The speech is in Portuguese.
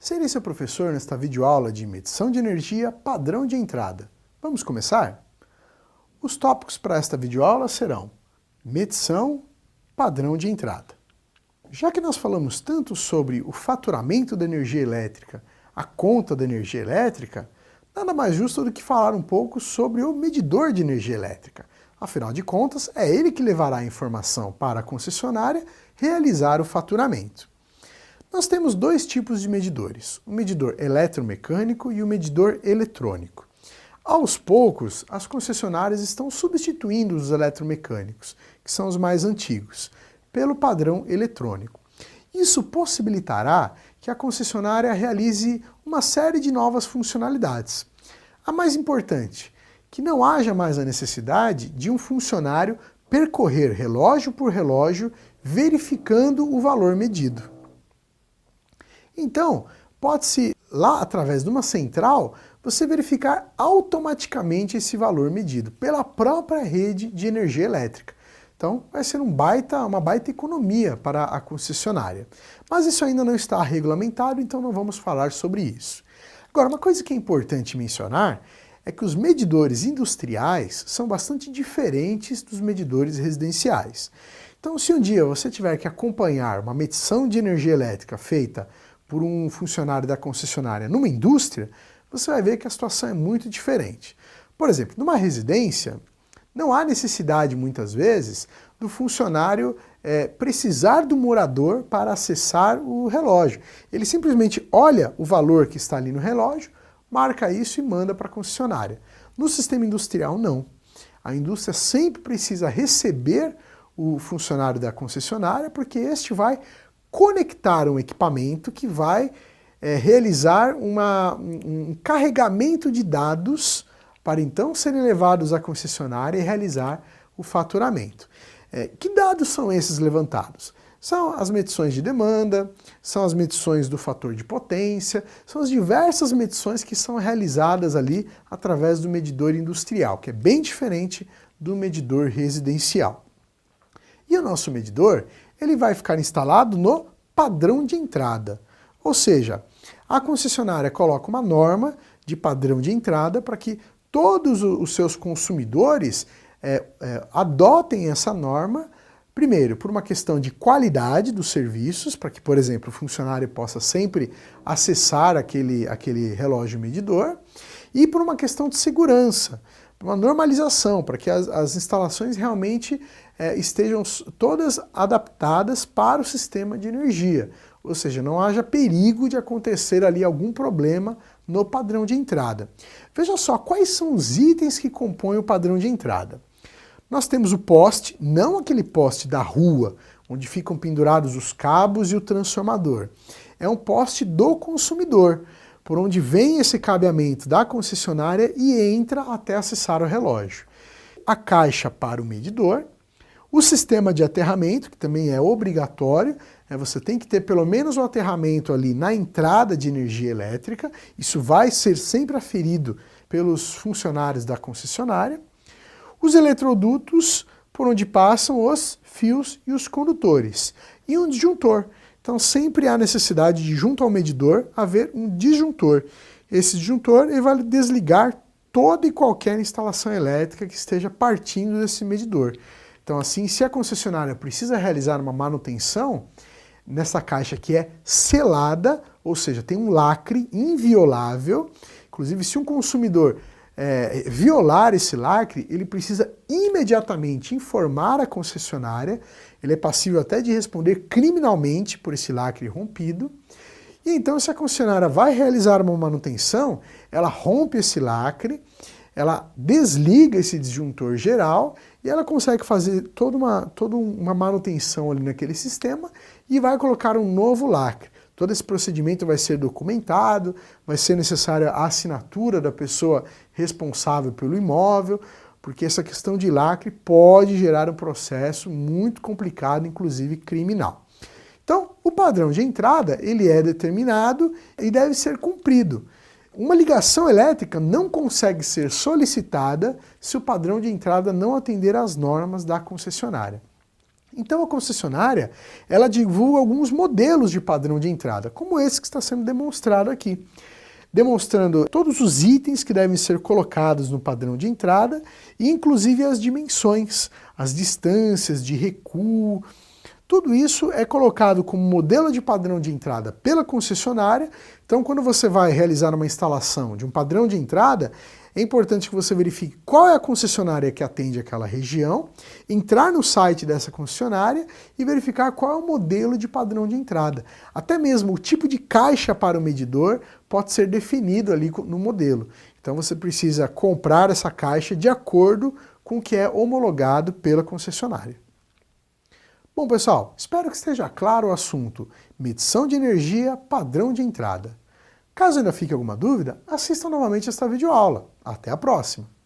Serei seu professor nesta videoaula de medição de energia padrão de entrada. Vamos começar? Os tópicos para esta videoaula serão medição, padrão de entrada. Já que nós falamos tanto sobre o faturamento da energia elétrica, a conta da energia elétrica, nada mais justo do que falar um pouco sobre o medidor de energia elétrica. Afinal de contas, é ele que levará a informação para a concessionária realizar o faturamento. Nós temos dois tipos de medidores, o medidor eletromecânico e o medidor eletrônico. Aos poucos, as concessionárias estão substituindo os eletromecânicos, que são os mais antigos, pelo padrão eletrônico. Isso possibilitará que a concessionária realize uma série de novas funcionalidades. A mais importante, que não haja mais a necessidade de um funcionário percorrer relógio por relógio verificando o valor medido. Então, pode-se, lá através de uma central, você verificar automaticamente esse valor medido pela própria rede de energia elétrica. Então, vai ser uma baita economia para a concessionária. Mas isso ainda não está regulamentado, então não vamos falar sobre isso. Agora, uma coisa que é importante mencionar é que os medidores industriais são bastante diferentes dos medidores residenciais. Então, se um dia você tiver que acompanhar uma medição de energia elétrica feita por um funcionário da concessionária numa indústria, você vai ver que a situação é muito diferente. Por exemplo, numa residência, não há necessidade, muitas vezes, do funcionário precisar do morador para acessar o relógio. Ele simplesmente olha o valor que está ali no relógio, marca isso e manda para a concessionária. No sistema industrial, não. A indústria sempre precisa receber o funcionário da concessionária, porque este vai conectar um equipamento que vai realizar um carregamento de dados para então serem levados à concessionária e realizar o faturamento. Que dados são esses levantados? São as medições de demanda, são as medições do fator de potência, são as diversas medições que são realizadas ali através do medidor industrial, que é bem diferente do medidor residencial. E o nosso medidor, ele vai ficar instalado no padrão de entrada. Ou seja, a concessionária coloca uma norma de padrão de entrada para que todos os seus consumidores adotem essa norma, primeiro, por uma questão de qualidade dos serviços, para que, por exemplo, o funcionário possa sempre acessar aquele relógio medidor, e por uma questão de segurança, uma normalização, para que as instalações realmente estejam todas adaptadas para o sistema de energia, ou seja, não haja perigo de acontecer ali algum problema no padrão de entrada. Veja só, quais são os itens que compõem o padrão de entrada? Nós temos o poste, não aquele poste da rua, onde ficam pendurados os cabos e o transformador. É um poste do consumidor, por onde vem esse cabeamento da concessionária e entra até acessar o relógio. A caixa para o medidor, o sistema de aterramento, que também é obrigatório, você tem que ter pelo menos um aterramento ali na entrada de energia elétrica, isso vai ser sempre aferido pelos funcionários da concessionária. Os eletrodutos, por onde passam os fios e os condutores. E um disjuntor. Então sempre há necessidade de, junto ao medidor, haver um disjuntor. Esse disjuntor ele vai desligar toda e qualquer instalação elétrica que esteja partindo desse medidor. Então assim, se a concessionária precisa realizar uma manutenção, nessa caixa que é selada, ou seja, tem um lacre inviolável, inclusive se um consumidor violar esse lacre, ele precisa imediatamente informar a concessionária, ele é passível até de responder criminalmente por esse lacre rompido, e então se a concessionária vai realizar uma manutenção, ela rompe esse lacre, ela desliga esse disjuntor geral e ela consegue fazer toda uma manutenção ali naquele sistema e vai colocar um novo lacre. Todo esse procedimento vai ser documentado, vai ser necessária a assinatura da pessoa responsável pelo imóvel, porque essa questão de lacre pode gerar um processo muito complicado, inclusive criminal. Então, o padrão de entrada, ele é determinado e deve ser cumprido. Uma ligação elétrica não consegue ser solicitada se o padrão de entrada não atender às normas da concessionária. Então a concessionária, ela divulga alguns modelos de padrão de entrada, como esse que está sendo demonstrado aqui, demonstrando todos os itens que devem ser colocados no padrão de entrada e inclusive as dimensões, as distâncias de recuo. Tudo isso é colocado como modelo de padrão de entrada pela concessionária. Então, quando você vai realizar uma instalação de um padrão de entrada, é importante que você verifique qual é a concessionária que atende aquela região, entrar no site dessa concessionária e verificar qual é o modelo de padrão de entrada. Até mesmo o tipo de caixa para o medidor pode ser definido ali no modelo. Então você precisa comprar essa caixa de acordo com o que é homologado pela concessionária. Bom, pessoal, espero que esteja claro o assunto medição de energia, padrão de entrada. Caso ainda fique alguma dúvida, assista novamente esta videoaula. Até a próxima!